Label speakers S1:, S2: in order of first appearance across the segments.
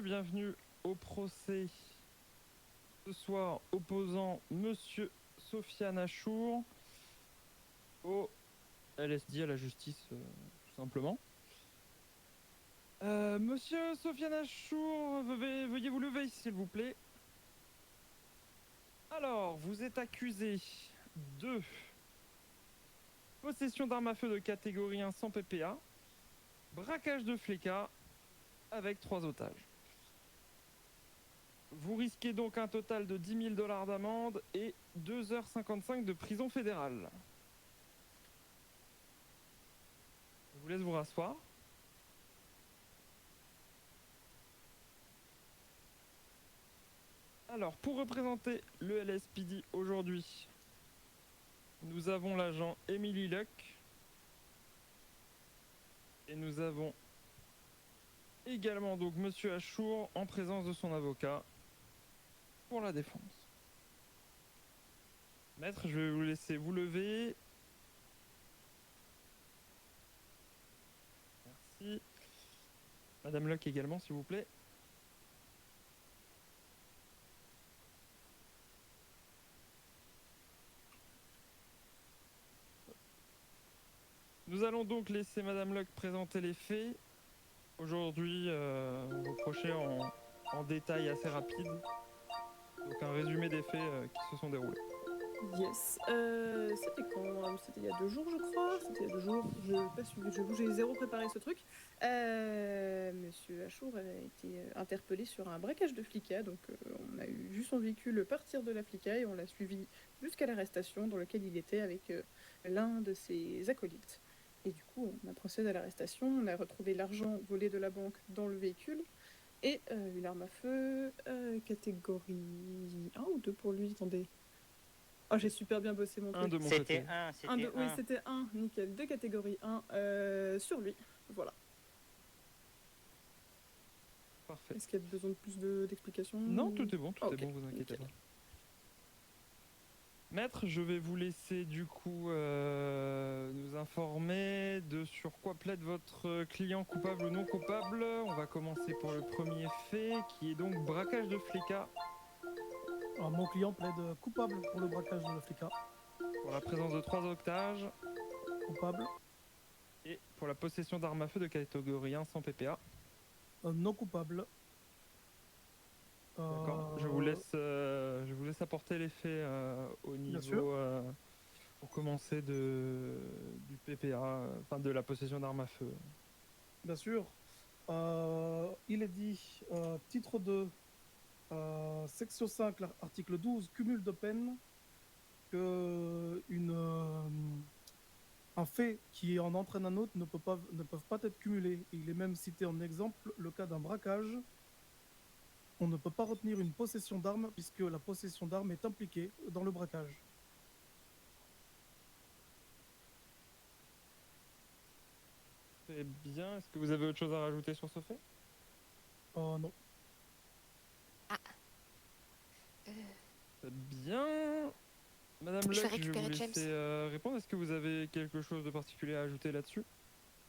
S1: bienvenue au procès ce soir opposant Monsieur Sofiane Achour au LSD, à la justice, tout simplement. Monsieur Sofiane Achour, veuillez vous lever, s'il vous plaît. Alors, vous êtes accusé de possession d'armes à feu de catégorie 1 sans PPA, braquage de fléca avec 3 otages. Vous risquez donc un total de 10 000 $ d'amende et 2h55 de prison fédérale. Je vous laisse vous rasseoir. Alors, pour représenter le LSPD aujourd'hui, nous avons l'agent Emily Luck et nous avons également donc Monsieur Achour en présence de son avocat pour la défense. Maître, je vais vous laisser vous lever. Merci. Madame Luck également, s'il vous plaît. Nous allons donc laisser Madame Luck présenter les faits. Aujourd'hui, reproché en détail assez rapide. Donc un résumé des faits qui se sont déroulés.
S2: Yes. C'était quand? C'était il y a 2 jours, je crois. C'était il y a 2 jours. Je n'ai pas suivi. J'ai zéro préparé ce truc. Monsieur Achour a été interpellé sur un braquage de flicka. Donc, on a vu son véhicule partir de la flicka et on l'a suivi jusqu'à l'arrestation dans laquelle il était avec l'un de ses acolytes. Et du coup, on a procédé à l'arrestation. On a retrouvé l'argent volé de la banque dans le véhicule et une arme à feu catégorie 1 ou 2 pour lui. Attendez. Oh, j'ai super bien bossé mon truc.
S1: Un de mon côté.
S3: C'était un.
S2: Oui, c'était 1, nickel, de catégorie 1 sur lui. Voilà.
S1: Parfait.
S2: Est-ce qu'il y a besoin de plus d'explications?
S1: Non, tout est bon,
S2: okay.
S1: Bon, vous inquiétez
S2: nickel.
S1: pas. Maître, je vais vous laisser du coup nous informer de sur quoi plaide votre client, coupable ou non coupable. On va commencer pour le premier fait, qui est donc braquage de flicka.
S4: Alors, mon client plaide coupable pour le braquage de la flicka.
S1: Pour la présence de 3 otages.
S4: Coupable.
S1: Et pour la possession d'armes à feu de catégorie 1 sans PPA.
S4: Non coupable.
S1: D'accord. Je vous laisse apporter les faits au niveau, pour commencer du PPA, enfin de la possession d'armes à feu.
S4: Bien sûr. Il est dit, titre 2, section 5, article 12, cumul de peine, que un fait qui en entraîne un autre ne peuvent pas être cumulés. Il est même cité en exemple le cas d'un braquage. On ne peut pas retenir une possession d'armes puisque la possession d'armes est impliquée dans le braquage.
S1: Très bien. Est-ce que vous avez autre chose à rajouter sur ce fait?
S4: Non.
S1: Très bien. Madame Luck, je vais vous laisser répondre. Est-ce que vous avez quelque chose de particulier à ajouter là-dessus?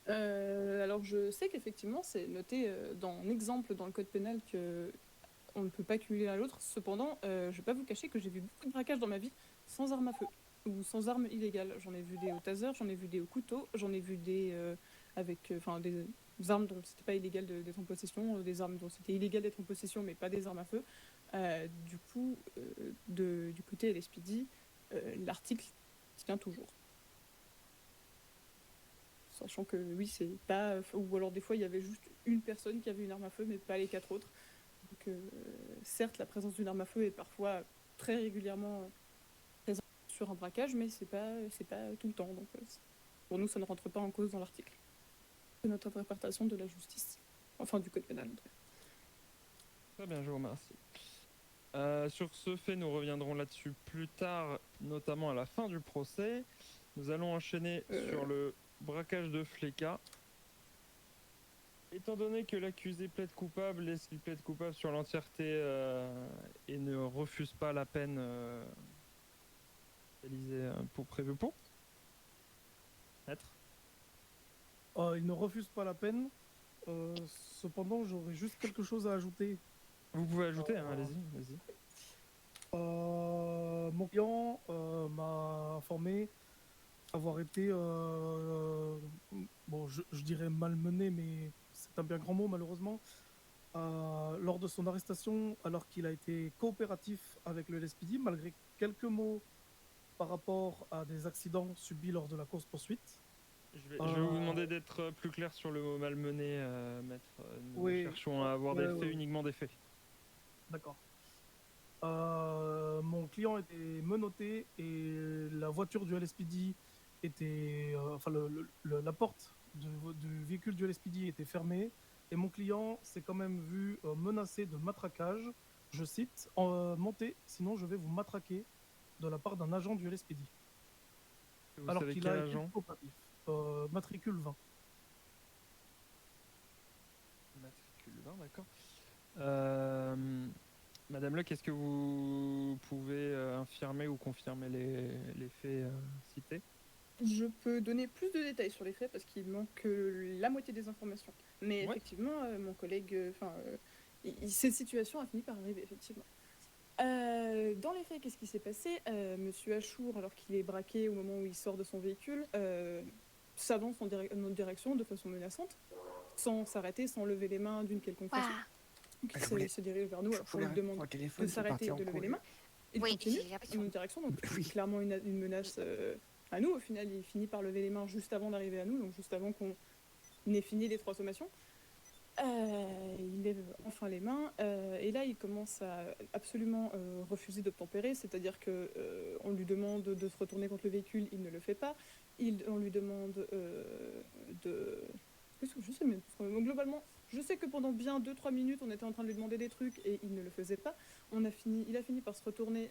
S2: Alors, je sais qu'effectivement, c'est noté dans un exemple dans le code pénal qu'on ne peut pas cumuler l'un à l'autre. Cependant, je ne vais pas vous cacher que j'ai vu beaucoup de braquages dans ma vie sans arme à feu ou sans arme illégale. J'en ai vu des au taser, j'en ai vu des au couteau, j'en ai vu des avec des armes dont c'était pas illégal d'être en possession, des armes dont c'était illégal d'être en possession, mais pas des armes à feu. Du coup, du côté LSPD, l'article tient toujours. Sachant que oui, c'est pas... Ou alors des fois, il y avait juste une personne qui avait une arme à feu, mais pas les 4 autres. Donc certes, la présence d'une arme à feu est parfois très régulièrement présente sur un braquage, mais c'est pas tout le temps. Donc pour nous, ça ne rentre pas en cause dans l'article. C'est notre interprétation de la justice. Enfin, du code pénal.
S1: Très bien, je vous remercie. Sur ce fait, nous reviendrons là-dessus plus tard, notamment à la fin du procès. Nous allons enchaîner sur le braquage de flicka. Étant donné que l'accusé plaide coupable, est-ce qu'il plaide coupable sur l'entièreté et ne refuse pas la peine prévue pour Maître?
S4: Il ne refuse pas la peine Cependant, j'aurais juste quelque chose à ajouter.
S1: Vous pouvez ajouter, hein,
S4: Euh,
S1: allez-y.
S4: Mon client m'a informé avoir été, bon, je dirais malmené, mais c'est un bien grand mot malheureusement, lors de son arrestation, alors qu'il a été coopératif avec le LSPD, malgré quelques mots par rapport à des accidents subis lors de la course-poursuite.
S1: Je vais vous demander d'être plus clair sur le mot malmené, maître. Nous
S4: Oui,
S1: cherchons à avoir
S4: ouais,
S1: des
S4: ouais,
S1: faits,
S4: ouais,
S1: uniquement des faits.
S4: d'accord. Mon client était menotté et la voiture du LSPD était, enfin, la porte du véhicule du LSPD était fermée et mon client s'est quand même vu menacé de matraquage. Je cite, montez, sinon je vais vous matraquer de la part d'un agent du LSPD.
S1: Vous
S4: Alors
S1: savez
S4: qu'il
S1: quel
S4: a été
S1: agent?
S4: coopératif. Matricule 20.
S1: Matricule 20, d'accord. Euh, Madame Locke, est-ce que vous pouvez infirmer ou confirmer les faits cités?
S2: Je peux donner plus de détails sur les faits parce qu'il manque la moitié des informations. Mais
S1: Ouais.
S2: effectivement, mon collègue, cette situation a fini par arriver, effectivement. Dans les faits, qu'est-ce qui s'est passé? Monsieur Achour, alors qu'il est braqué au moment où il sort de son véhicule, s'avance en notre direction de façon menaçante, sans s'arrêter, sans lever les mains d'une quelconque façon. Donc
S3: Je
S2: il
S3: voulais-
S2: se dirige vers nous alors
S3: Je
S2: qu'on
S3: voulais
S2: lui demande
S3: répondre au
S2: de
S3: téléphone, je vais
S2: s'arrêter et
S3: partir en
S2: de lever les
S3: courrier.
S2: mains. Il
S5: Oui,
S2: continue
S5: j'ai
S2: en
S5: l'impression.
S2: notre direction, donc
S3: Oui.
S2: clairement une menace à nous. Au final, il finit par lever les mains juste avant d'arriver à nous, donc juste avant qu'on ait fini les 3 sommations. Il lève enfin les mains et là il commence à absolument refuser d'obtempérer, c'est-à-dire que on lui demande de se retourner contre le véhicule, il ne le fait pas. On lui demande de... Qu'est-ce que je sais même pas. Donc, globalement, je sais que pendant bien 2-3 minutes on était en train de lui demander des trucs et il ne le faisait pas. Il a fini par se retourner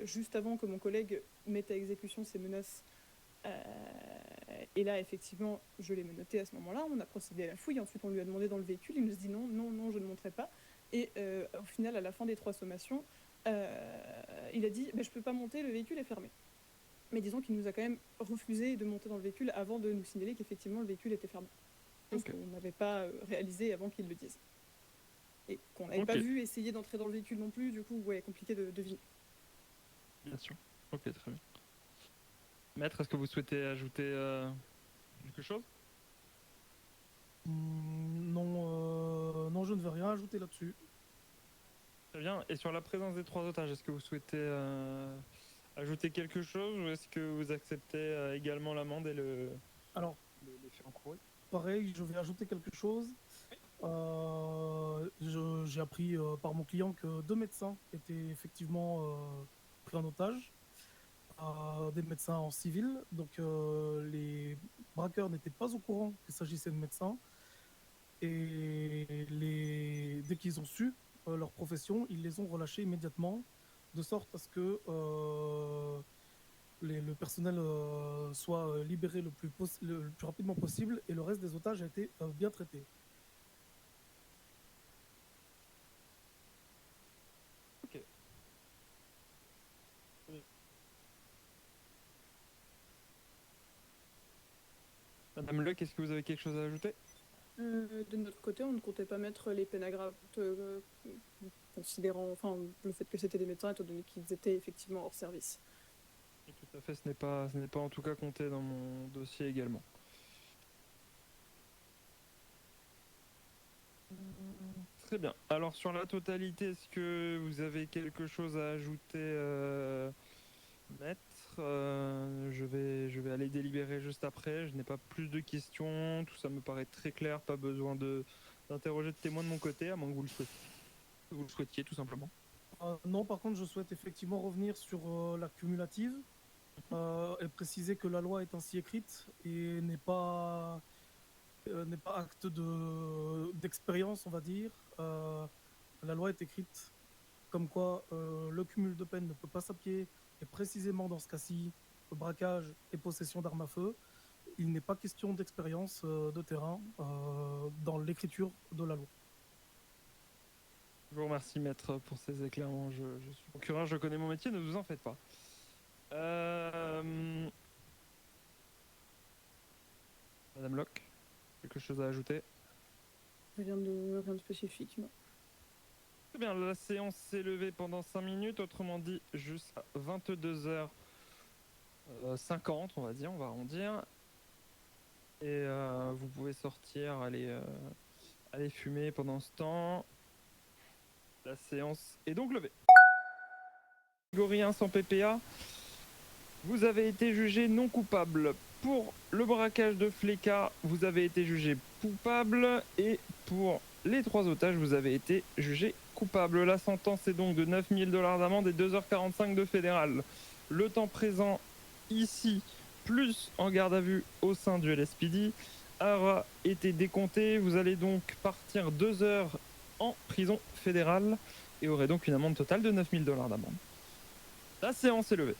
S2: juste avant que mon collègue mette à exécution ses menaces. Et là, effectivement, je l'ai menotté à ce moment-là. On a procédé à la fouille. Ensuite, on lui a demandé dans le véhicule. Il nous dit non, non, non, je ne montrerai pas. Et au final, à la fin des 3 sommations, il a dit je ne peux pas monter, le véhicule est fermé. Mais disons qu'il nous a quand même refusé de monter dans le véhicule avant de nous signaler qu'effectivement le véhicule était fermé. Chose qu'on n'avait pas réalisé avant qu'il le dise. Et qu'on n'avait pas vu essayer d'entrer dans le véhicule non plus. Du coup, ouais, compliqué de deviner.
S1: Bien sûr. Ok, très bien. Maître, est-ce que vous souhaitez ajouter quelque chose?
S4: Non, non, je ne vais rien ajouter là-dessus.
S1: Très bien. Et sur la présence des 3 otages, est-ce que vous souhaitez ajouter quelque chose ou est-ce que vous acceptez également l'amende et
S4: Alors,
S1: les faits encourus?
S4: pareil, je vais ajouter quelque chose. J'ai appris par mon client que 2 médecins étaient effectivement pris en otage, des médecins en civil. Donc les braqueurs n'étaient pas au courant qu'il s'agissait de médecins. Et dès qu'ils ont su leur profession, ils les ont relâchés immédiatement, de sorte à ce que le personnel soit libéré le plus rapidement possible et le reste des otages a été bien traité.
S1: Ok. Madame Locke, est-ce que vous avez quelque chose à ajouter?
S2: De notre côté, on ne comptait pas mettre les peines aggravantes, considérant le fait que c'était des médecins, étant donné qu'ils étaient effectivement hors service.
S1: Et tout à fait, ce n'est pas en tout cas compté dans mon dossier également. Très bien. Alors sur la totalité, est-ce que vous avez quelque chose à ajouter, maître? Je vais aller délibérer juste après. Je n'ai pas plus de questions. Tout ça me paraît très clair. Pas besoin d'interroger de témoins de mon côté, à moins que vous le souhaitiez tout simplement.
S4: Non, par contre, je souhaite effectivement revenir sur la cumulative et préciser que la loi est ainsi écrite et n'est pas acte d'expérience, on va dire. La loi est écrite comme quoi le cumul de peine ne peut pas s'appliquer, et précisément dans ce cas-ci, le braquage et possession d'armes à feu. Il n'est pas question d'expérience de terrain dans l'écriture de la loi.
S1: Je vous remercie, maître, pour ces éclairements. Je suis procureur, je connais mon métier, ne vous en faites pas. Madame Locke, quelque chose à ajouter?
S2: Rien de spécifique, non.
S1: Très bien, la séance s'est levée pendant 5 minutes, autrement dit jusqu'à 22h50, on va dire, on va arrondir. Et vous pouvez sortir, aller fumer pendant ce temps. La séance est donc levée. Catégorie 1 sans PPA, vous avez été jugé non coupable. Pour le braquage de Flecka, vous avez été jugé coupable. Et pour les 3 otages, vous avez été jugé coupable. La sentence est donc de 9 000 $ d'amende et 2h45 de fédéral. Le temps présent ici, plus en garde à vue au sein du LSPD, aura été décompté. Vous allez donc partir 2 heures en prison fédérale et aurez donc une amende totale de 9 000 $ d'amende. La séance est levée.